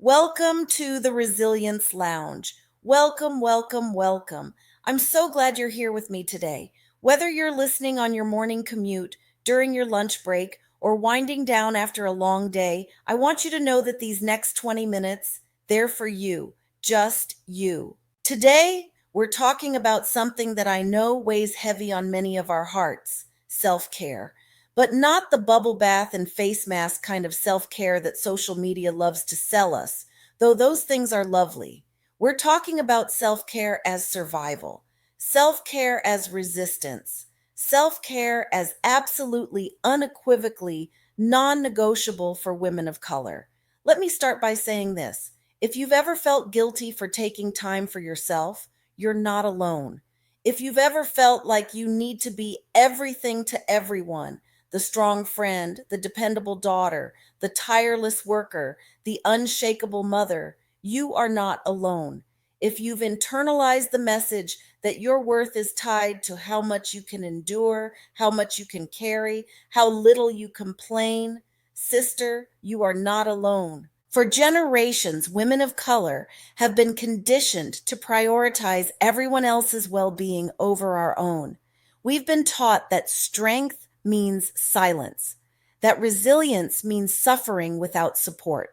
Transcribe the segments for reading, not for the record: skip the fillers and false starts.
Welcome to the Resilience Lounge. Welcome, welcome, welcome. I'm so glad you're here with me today. Whether you're listening on your morning commute, during your lunch break, or winding down after a long day, I want you to know that these next 20 minutes, they're for you, just you. Today, we're talking about something that I know weighs heavy on many of our hearts: self care. But not the bubble bath and face mask kind of self care that social media loves to sell us, though those things are lovely. We're talking about self care as survival, self care as resistance, self care as absolutely unequivocally non negotiable for women of color. Let me start by saying this: if you've ever felt guilty for taking time for yourself, you're not alone. If you've ever felt like you need to be everything to everyone, the strong friend, the dependable daughter, the tireless worker, the unshakable mother, you are not alone. If you've internalized the message that your worth is tied to how much you can endure, how much you can carry, how little you complain, sister, you are not alone. For generations, women of color have been conditioned to prioritize everyone else's well being over our own. We've been taught that strength means silence, that resilience means suffering without support,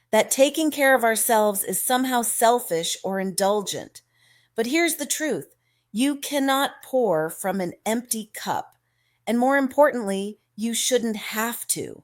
that taking care of ourselves is somehow selfish or indulgent. But here's the truth: you cannot pour from an empty cup. And more importantly, you shouldn't have to.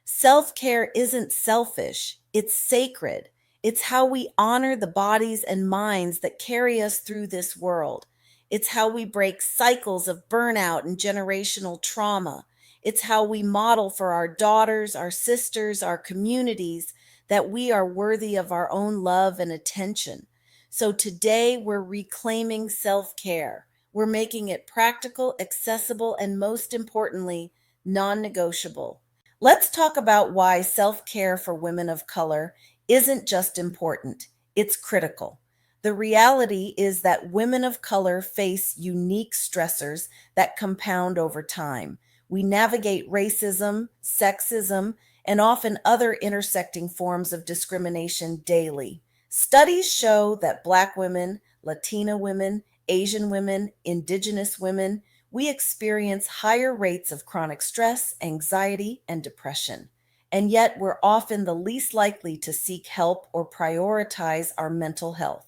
Self care isn't selfish, it's sacred. It's how we honor the bodies and minds that carry us through this world. It's how we break cycles of burnout and generational trauma. It's how we model for our daughters, our sisters, our communities that we are worthy of our own love and attention. So today we're reclaiming self care. We're making it practical, accessible, and most importantly, non negotiable. Let's talk about why self care for women of color isn't just important, it's critical. The reality is that women of color face unique stressors that compound over time. We navigate racism, sexism, and often other intersecting forms of discrimination daily. Studies show that Black women, Latina women, Asian women, Indigenous women, we experience higher rates of chronic stress, anxiety, and depression. And yet, we're often the least likely to seek help or prioritize our mental health.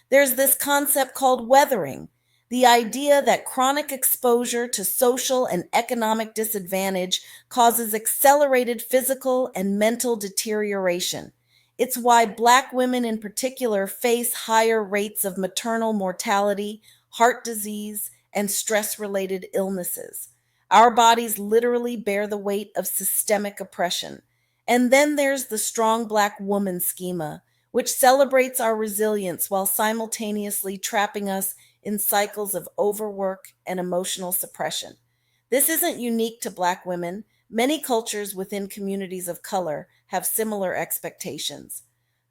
There's this concept called weathering, the idea that chronic exposure to social and economic disadvantage causes accelerated physical and mental deterioration. It's why Black women in particular face higher rates of maternal mortality, heart disease, and stress related illnesses. Our bodies literally bear the weight of systemic oppression. And then there's the strong Black woman schema, which celebrates our resilience while simultaneously trapping us in cycles of overwork and emotional suppression. This isn't unique to Black women. Many cultures within communities of color have similar expectations.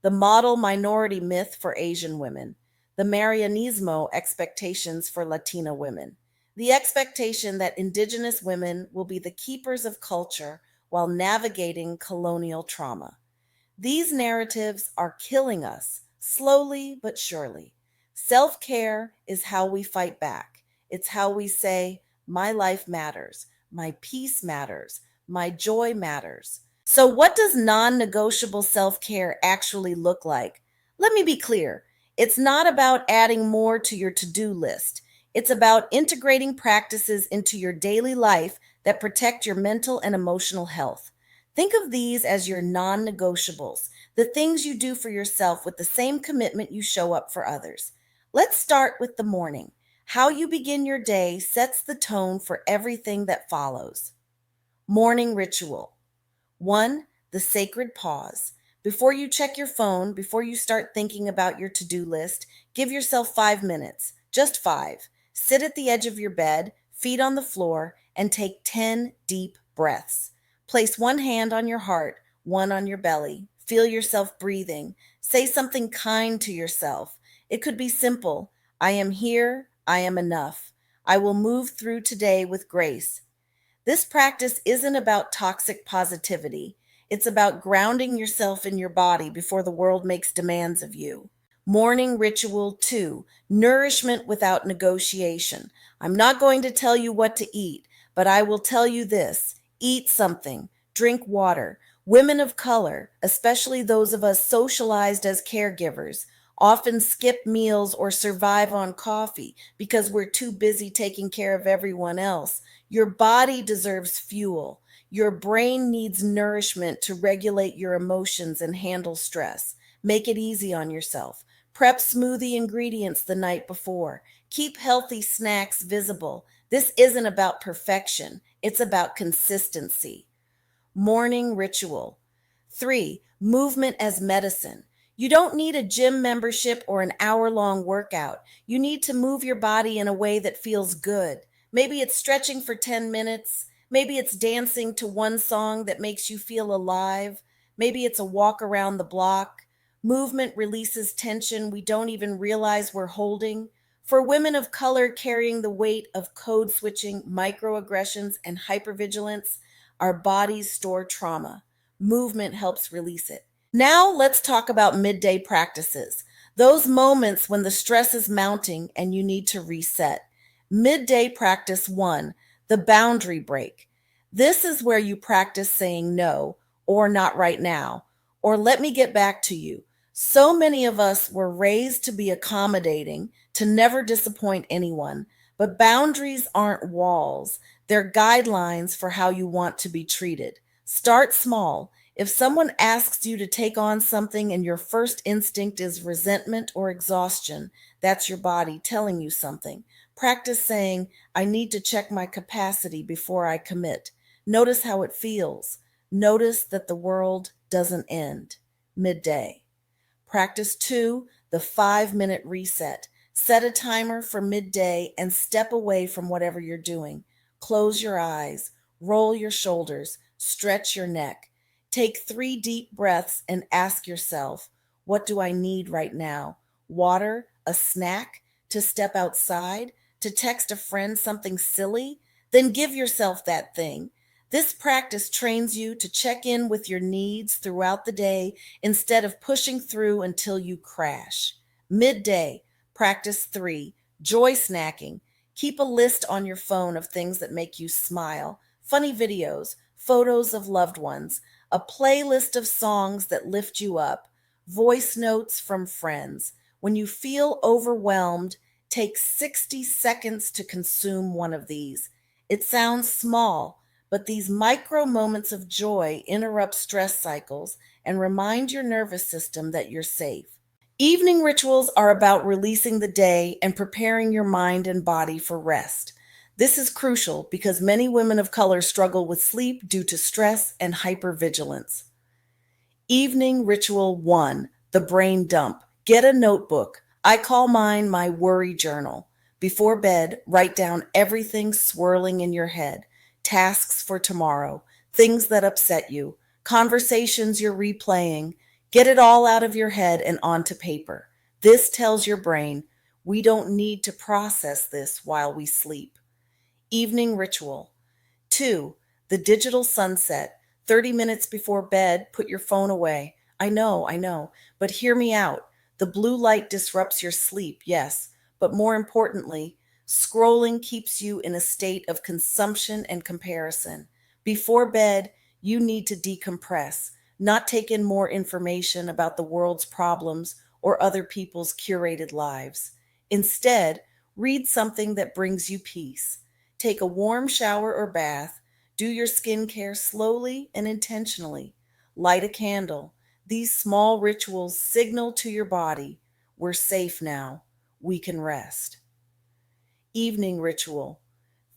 The model minority myth for Asian women, the Marianismo expectations for Latina women, the expectation that Indigenous women will be the keepers of culture while navigating colonial trauma. These narratives are killing us, slowly but surely. Self care is how we fight back. It's how we say, my life matters, my peace matters, my joy matters. So, what does non negotiable self care actually look like? Let me be clear: it's not about adding more to your to do list. It's about integrating practices into your daily life that protect your mental and emotional health. Think of these as your non negotiables, the things you do for yourself with the same commitment you show up for others. Let's start with the morning. How you begin your day sets the tone for everything that follows. Morning ritual. One, the sacred pause. Before you check your phone, before you start thinking about your to do list, give yourself 5 minutes, just five. Sit at the edge of your bed, feet on the floor, and take 10 deep breaths. Place one hand on your heart, one on your belly. Feel yourself breathing. Say something kind to yourself. It could be simple: I am here, I am enough. I will move through today with grace. This practice isn't about toxic positivity. It's about grounding yourself in your body before the world makes demands of you. Morning ritual 2, nourishment without negotiation. I'm not going to tell you what to eat, but I will tell you this: eat something, drink water. Women of color, especially those of us socialized as caregivers, often skip meals or survive on coffee because we're too busy taking care of everyone else. Your body deserves fuel. Your brain needs nourishment to regulate your emotions and handle stress. Make it easy on yourself. Prep smoothie ingredients the night before. Keep healthy snacks visible. This isn't about perfection, it's about consistency. Morning ritual. 3, movement as medicine. You don't need a gym membership or an hour-long workout. You need to move your body in a way that feels good. Maybe it's stretching for 10 minutes. Maybe it's dancing to one song that makes you feel alive. Maybe it's a walk around the block. Movement releases tension we don't even realize we're holding. For women of color carrying the weight of code switching, microaggressions, and hypervigilance, our bodies store trauma. Movement helps release it. Now let's talk about midday practices. Those moments when the stress is mounting and you need to reset. Midday practice 1, the boundary break. This is where you practice saying no, or not right now, or let me get back to you. So many of us were raised to be accommodating, to never disappoint anyone, but boundaries aren't walls. They're guidelines for how you want to be treated. Start small. If someone asks you to take on something and your first instinct is resentment or exhaustion, that's your body telling you something. Practice saying, I need to check my capacity before I commit. Notice how it feels. Notice that the world doesn't end. Midday. Practice 2, the 5-minute reset. Set a timer for midday and step away from whatever you're doing. Close your eyes, roll your shoulders, stretch your neck. Take 3 deep breaths and ask yourself, what do I need right now? Water, a snack, to step outside, to text a friend something silly? Then give yourself that thing. This practice trains you to check in with your needs throughout the day instead of pushing through until you crash. Midday, practice 3, joy snacking. Keep a list on your phone of things that make you smile, funny videos, photos of loved ones, a playlist of songs that lift you up, voice notes from friends. When you feel overwhelmed, take 60 seconds to consume one of these. It sounds small, but these micro moments of joy interrupt stress cycles and remind your nervous system that you're safe. Evening rituals are about releasing the day and preparing your mind and body for rest. This is crucial because many women of color struggle with sleep due to stress and hypervigilance. Evening ritual 1, the brain dump. Get a notebook. I call mine my worry journal. Before bed, write down everything swirling in your head: tasks for tomorrow, things that upset you, conversations you're replaying. Get it all out of your head and onto paper. This tells your brain, we don't need to process this while we sleep. Evening ritual 2, the digital sunset. 30 minutes before bed, put your phone away. I know, but hear me out. The blue light disrupts your sleep, yes, but more importantly, scrolling keeps you in a state of consumption and comparison. Before bed, you need to decompress, not take in more information about the world's problems or other people's curated lives. Instead, read something that brings you peace. Take a warm shower or bath. Do your skincare slowly and intentionally. Light a candle. These small rituals signal to your body, we're safe now. We can rest. Evening ritual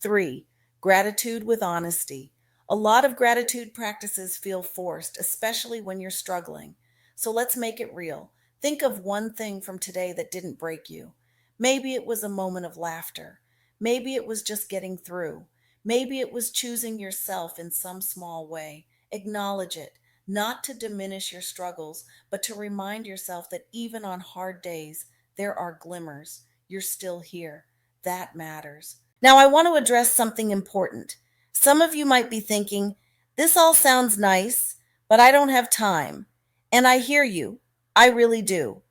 3, gratitude with honesty. A lot of gratitude practices feel forced, especially when you're struggling. So let's make it real. Think of one thing from today that didn't break you. Maybe it was a moment of laughter. Maybe it was just getting through. Maybe it was choosing yourself in some small way. Acknowledge it, not to diminish your struggles, but to remind yourself that even on hard days, there are glimmers. You're still here. That matters. Now, I want to address something important. Some of you might be thinking, this all sounds nice, but I don't have time. And I hear you. I really do.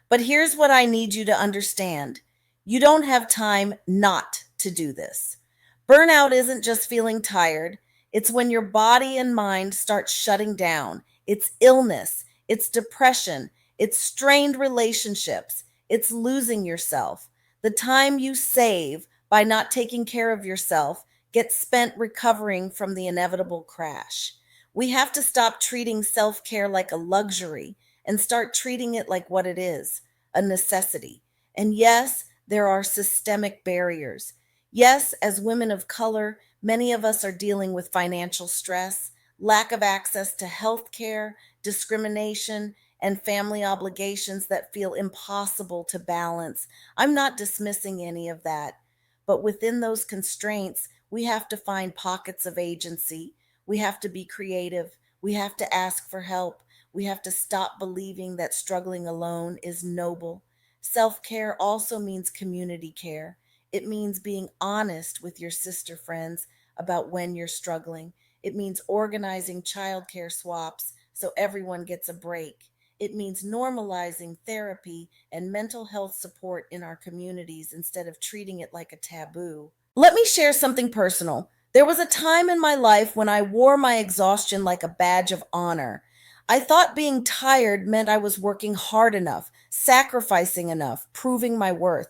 But here's what I need you to understand: you don't have time not to do this. Burnout isn't just feeling tired, it's when your body and mind start shutting down. It's illness, it's depression, it's strained relationships, it's losing yourself. The time you save by not taking care of yourself gets spent recovering from the inevitable crash. We have to stop treating self care like a luxury and start treating it like what it is: a necessity. And yes, there are systemic barriers. Yes, as women of color, many of us are dealing with financial stress, lack of access to health care, discrimination, and family obligations that feel impossible to balance. I'm not dismissing any of that. But within those constraints, we have to find pockets of agency. We have to be creative. We have to ask for help. We have to stop believing that struggling alone is noble. Self care also means community care. It means being honest with your sister friends about when you're struggling. It means organizing childcare swaps so everyone gets a break. It means normalizing therapy and mental health support in our communities instead of treating it like a taboo. Let me share something personal. There was a time in my life when I wore my exhaustion like a badge of honor. I thought being tired meant I was working hard enough, sacrificing enough, proving my worth.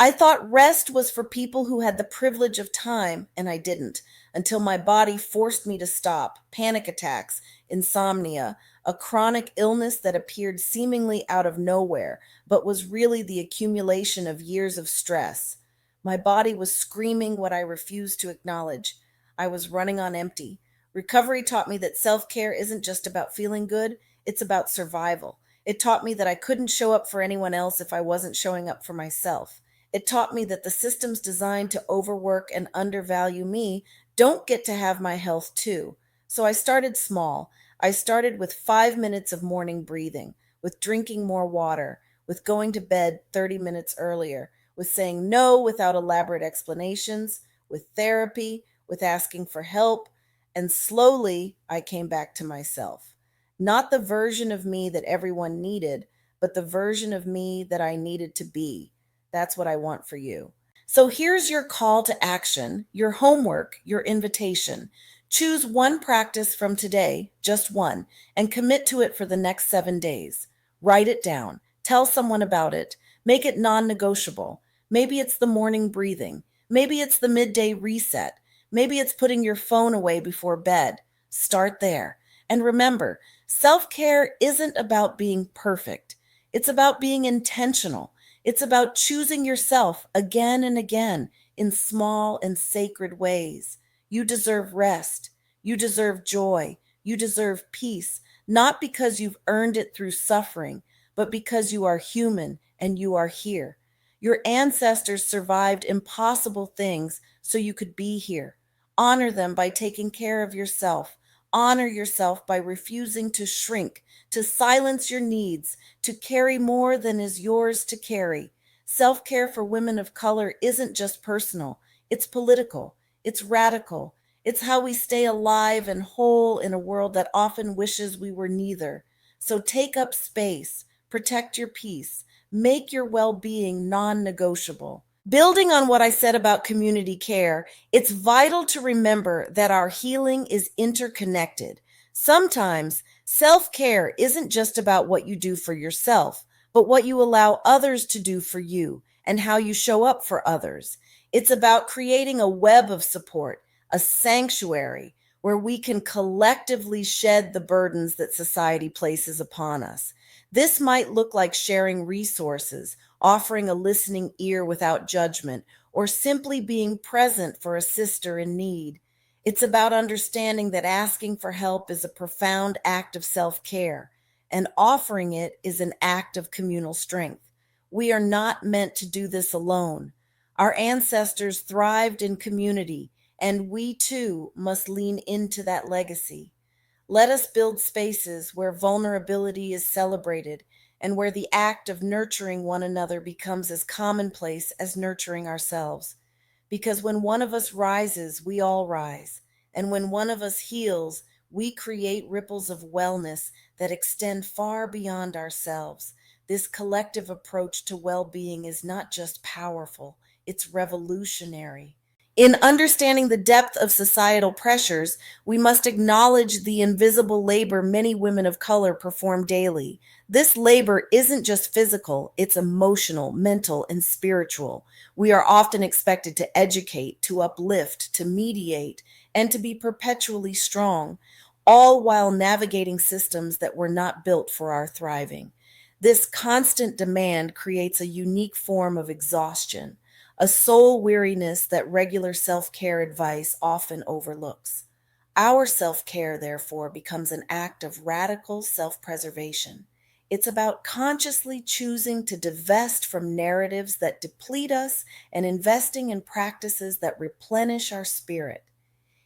I thought rest was for people who had the privilege of time, and I didn't, until my body forced me to stop. Panic attacks, insomnia, a chronic illness that appeared seemingly out of nowhere, but was really the accumulation of years of stress. My body was screaming what I refused to acknowledge. I was running on empty. Recovery taught me that self care isn't just about feeling good, it's about survival. It taught me that I couldn't show up for anyone else if I wasn't showing up for myself. It taught me that the systems designed to overwork and undervalue me don't get to have my health too. So I started small. I started with 5 minutes of morning breathing, with drinking more water, with going to bed 30 minutes earlier, with saying no without elaborate explanations, with therapy, with asking for help, and slowly I came back to myself. Not the version of me that everyone needed, but the version of me that I needed to be. That's what I want for you. So here's your call to action, your homework, your invitation. Choose one practice from today, just one, and commit to it for the next 7 days. Write it down. Tell someone about it. Make it non negotiable. Maybe it's the morning breathing. Maybe it's the midday reset. Maybe it's putting your phone away before bed. Start there. And remember, self care isn't about being perfect, it's about being intentional. It's about choosing yourself again and again in small and sacred ways. You deserve rest. You deserve joy. You deserve peace, not because you've earned it through suffering, but because you are human and you are here. Your ancestors survived impossible things so you could be here. Honor them by taking care of yourself. Honor yourself by refusing to shrink, to silence your needs, to carry more than is yours to carry. Self care for women of color isn't just personal, it's political, it's radical. It's how we stay alive and whole in a world that often wishes we were neither. So take up space, protect your peace, make your well being non negotiable. Building on what I said about community care, it's vital to remember that our healing is interconnected. Sometimes self care isn't just about what you do for yourself, but what you allow others to do for you and how you show up for others. It's about creating a web of support, a sanctuary where we can collectively shed the burdens that society places upon us. This might look like sharing resources, offering a listening ear without judgment, or simply being present for a sister in need. It's about understanding that asking for help is a profound act of self care, and offering it is an act of communal strength. We are not meant to do this alone. Our ancestors thrived in community, and we too must lean into that legacy. Let us build spaces where vulnerability is celebrated and where the act of nurturing one another becomes as commonplace as nurturing ourselves. Because when one of us rises, we all rise. And when one of us heals, we create ripples of wellness that extend far beyond ourselves. This collective approach to well being is not just powerful, it's revolutionary. In understanding the depth of societal pressures, we must acknowledge the invisible labor many women of color perform daily. This labor isn't just physical, it's emotional, mental, and spiritual. We are often expected to educate, to uplift, to mediate, and to be perpetually strong, all while navigating systems that were not built for our thriving. This constant demand creates a unique form of exhaustion, a soul weariness that regular self care advice often overlooks. Our self care, therefore, becomes an act of radical self preservation. It's about consciously choosing to divest from narratives that deplete us and investing in practices that replenish our spirit.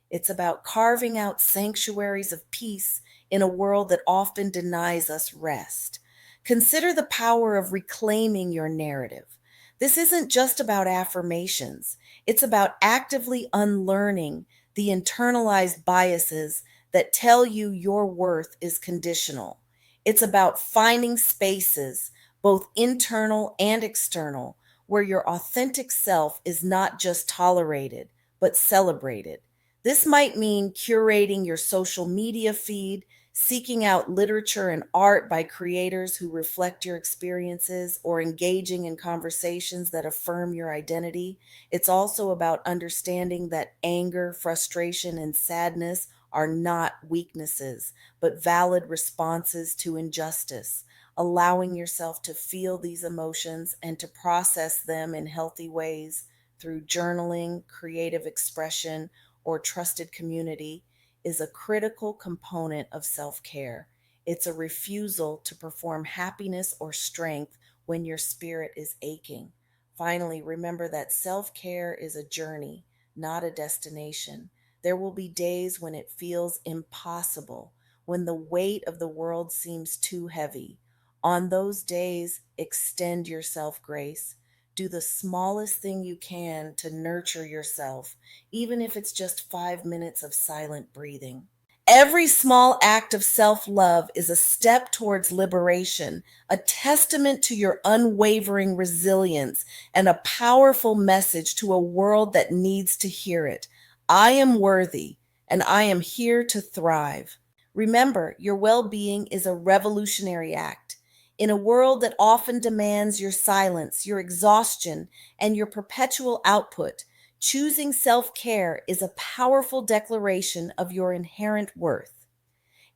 It's about carving out sanctuaries of peace in a world that often denies us rest. Consider the power of reclaiming your narrative. This isn't just about affirmations, it's about actively unlearning the internalized biases that tell you your worth is conditional. It's about finding spaces, both internal and external, where your authentic self is not just tolerated, but celebrated. This might mean curating your social media feed, seeking out literature and art by creators who reflect your experiences, or engaging in conversations that affirm your identity. It's also about understanding that anger, frustration, and sadness are not weaknesses, but valid responses to injustice. Allowing yourself to feel these emotions and to process them in healthy ways through journaling, creative expression, or trusted community is a critical component of self care. It's a refusal to perform happiness or strength when your spirit is aching. Finally, remember that self care is a journey, not a destination. There will be days when it feels impossible, when the weight of the world seems too heavy. On those days, extend yourself grace. Do the smallest thing you can to nurture yourself, even if it's just 5 minutes of silent breathing. Every small act of self love is a step towards liberation, a testament to your unwavering resilience, and a powerful message to a world that needs to hear it. I am worthy, and I am here to thrive. Remember, your well being is a revolutionary act. In a world that often demands your silence, your exhaustion, and your perpetual output, choosing self care is a powerful declaration of your inherent worth.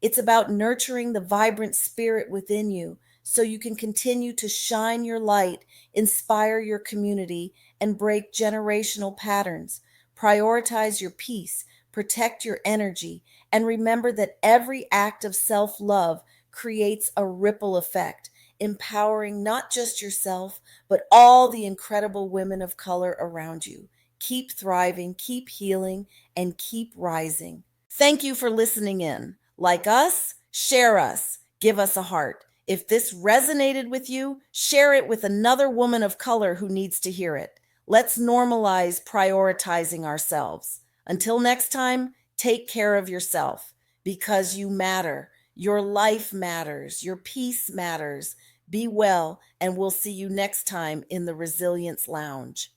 It's about nurturing the vibrant spirit within you so you can continue to shine your light, inspire your community, and break generational patterns. Prioritize your peace, protect your energy, and remember that every act of self love creates a ripple effect, empowering not just yourself, but all the incredible women of color around you. Keep thriving, keep healing, and keep rising. Thank you for listening in. Like us, share us, give us a heart. If this resonated with you, share it with another woman of color who needs to hear it. Let's normalize prioritizing ourselves. Until next time, take care of yourself because you matter. Your life matters. Your peace matters. Be well, and we'll see you next time in the Resilience Lounge.